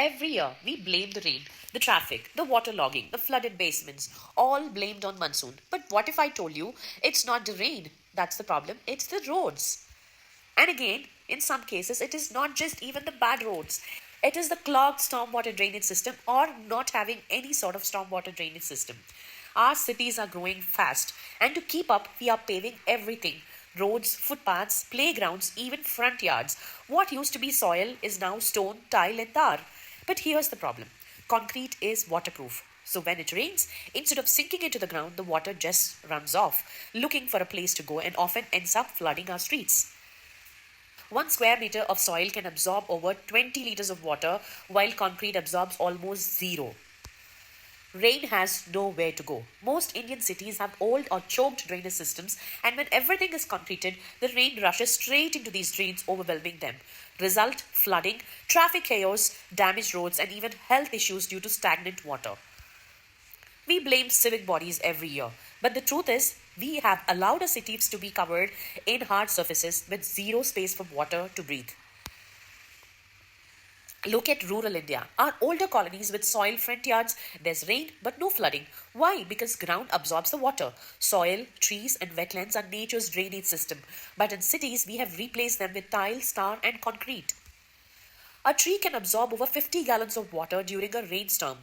Every year, we blame the rain, the traffic, the waterlogging, the flooded basements, all blamed on monsoon. But what if I told you it's not the rain that's the problem, it's the roads? And again, in some cases, it is not just even the bad roads. It is the clogged stormwater drainage system or not having any sort of stormwater drainage system. Our cities are growing fast, and to keep up, we are paving everything: roads, footpaths, playgrounds, even front yards. What used to be soil is now stone, tile, and tar. But here's the problem: concrete is waterproof. So when it rains, instead of sinking into the ground, the water just runs off, looking for a place to go, and often ends up flooding our streets. 1 square meter of soil can absorb over 20 liters of water, while concrete absorbs almost zero. Rain has nowhere to go. Most Indian cities have old or choked drainage systems, and when everything is concreted, the rain rushes straight into these drains, overwhelming them. Result: flooding, traffic chaos, damaged roads, and even health issues due to stagnant water. We blame civic bodies every year, but the truth is, we have allowed our cities to be covered in hard surfaces with zero space for water to breathe. Look at rural India. Our older colonies with soil front yards, there's rain but no flooding. Why? Because ground absorbs the water. Soil, trees, and wetlands are nature's drainage system. But in cities, we have replaced them with tiles, tar, and concrete. A tree can absorb over 50 gallons of water during a rainstorm.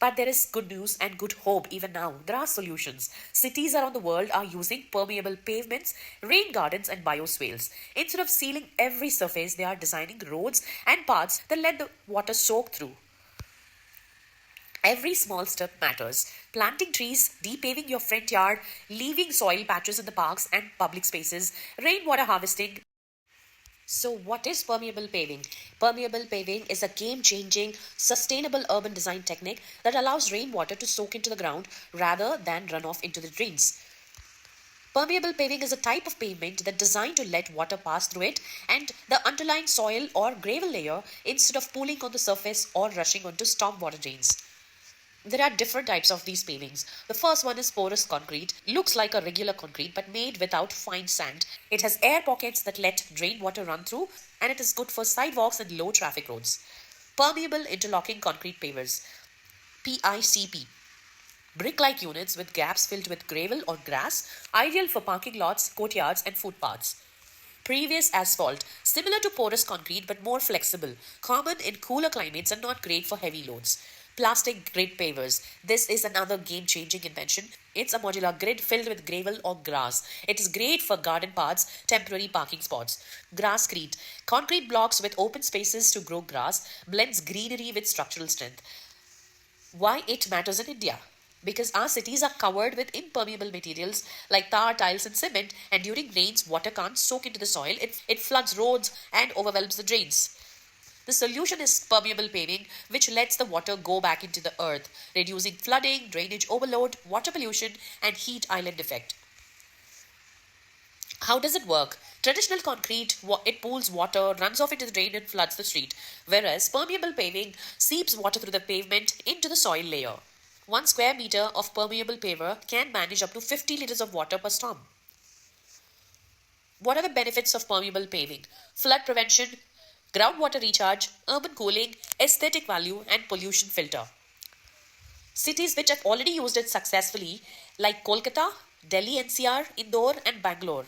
But there is good news and good hope even now. There are solutions. Cities around the world are using permeable pavements, rain gardens, and bioswales. Instead of sealing every surface, they are designing roads and paths that let the water soak through. Every small step matters. Planting trees, depaving your front yard, leaving soil patches in the parks and public spaces, rainwater harvesting. So, what is permeable paving? Permeable paving is a game changing, sustainable urban design technique that allows rainwater to soak into the ground rather than run off into the drains. Permeable paving is a type of pavement that's designed to let water pass through it and the underlying soil or gravel layer instead of pooling on the surface or rushing onto stormwater drains. There are different types of these pavings. The first one is porous concrete. Looks like a regular concrete but made without fine sand. It has air pockets that let drain water run through, and it is good for sidewalks and low traffic roads. Permeable interlocking concrete pavers. PICP. Brick-like units with gaps filled with gravel or grass, ideal for parking lots, courtyards, and footpaths. Previous asphalt, similar to porous concrete but more flexible, common in cooler climates and not great for heavy loads. Plastic grid pavers. This is another game-changing invention. It's a modular grid filled with gravel or grass. It is great for garden paths, temporary parking spots. Grasscrete. Concrete blocks with open spaces to grow grass, blends greenery with structural strength. Why it matters in India? Because our cities are covered with impermeable materials like tar, tiles, and cement, and during rains, water can't soak into the soil. It floods roads and overwhelms the drains. The solution is permeable paving, which lets the water go back into the earth, reducing flooding, drainage overload, water pollution, and heat island effect. How does it work? Traditional concrete, it pools water, runs off into the drain, and floods the street, whereas permeable paving seeps water through the pavement into the soil layer. 1 square meter of permeable paver can manage up to 50 liters of water per storm. What are the benefits of permeable paving? Flood prevention, groundwater recharge, urban cooling, aesthetic value, and pollution filter. Cities which have already used it successfully, like Kolkata, Delhi NCR, Indore, and Bangalore.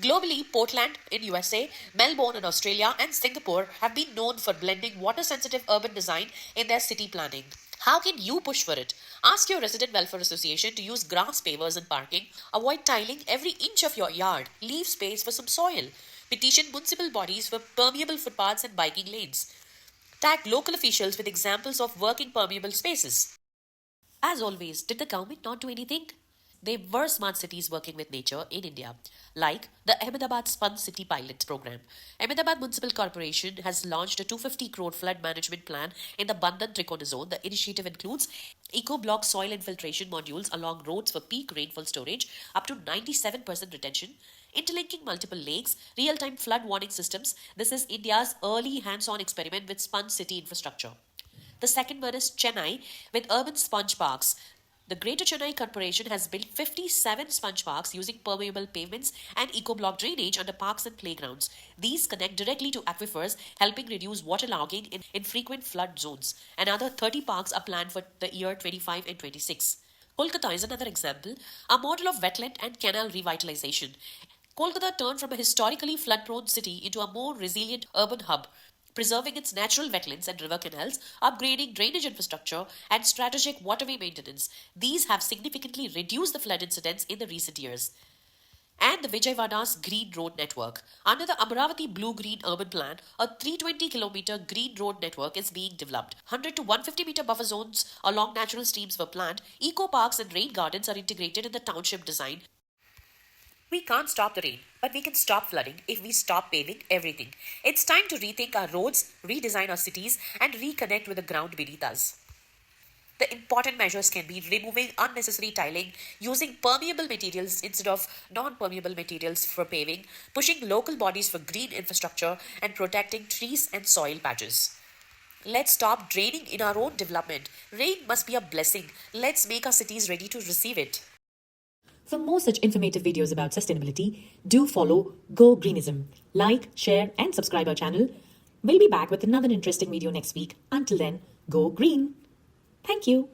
Globally, Portland in USA, Melbourne in Australia, and Singapore have been known for blending water-sensitive urban design in their city planning. How can you push for it? Ask your resident welfare association to use grass pavers in parking. Avoid tiling every inch of your yard. Leave space for some soil. Petition municipal bodies for permeable footpaths and biking lanes. Tag local officials with examples of working permeable spaces. As always, did the government not do anything? There were smart cities working with nature in India, like the Ahmedabad Spun City Pilot Program. Ahmedabad Municipal Corporation has launched a 250 crore flood management plan in the Bandhan Trikona zone. The initiative includes eco-block soil infiltration modules along roads for peak rainfall storage, up to 97% retention, interlinking multiple lakes, real-time flood warning systems. This is India's early hands-on experiment with spun city infrastructure. The second one is Chennai with urban sponge parks. The Greater Chennai Corporation has built 57 sponge parks using permeable pavements and eco-block drainage under parks and playgrounds. These connect directly to aquifers, helping reduce waterlogging in infrequent flood zones. Another 30 parks are planned for the year 25 and 26. Kolkata is another example, a model of wetland and canal revitalization. Kolkata turned from a historically flood-prone city into a more resilient urban hub, preserving its natural wetlands and river canals, upgrading drainage infrastructure, and strategic waterway maintenance. These have significantly reduced the flood incidents in the recent years. And the Vijayawada's Green Road Network. Under the Amaravati Blue-Green Urban Plan, a 320-kilometer green road network is being developed. 100 to 150-meter buffer zones along natural streams were planned. Eco parks and rain gardens are integrated in the township design. We can't stop the rain, but we can stop flooding if we stop paving everything. It's time to rethink our roads, redesign our cities, and reconnect with the ground beneath us. The important measures can be removing unnecessary tiling, using permeable materials instead of non-permeable materials for paving, pushing local bodies for green infrastructure, and protecting trees and soil patches. Let's stop draining in our own development. Rain must be a blessing. Let's make our cities ready to receive it. For more such informative videos about sustainability, do follow Go Greenism. Like, share, and subscribe our channel. We'll be back with another interesting video next week. Until then, go green. Thank you.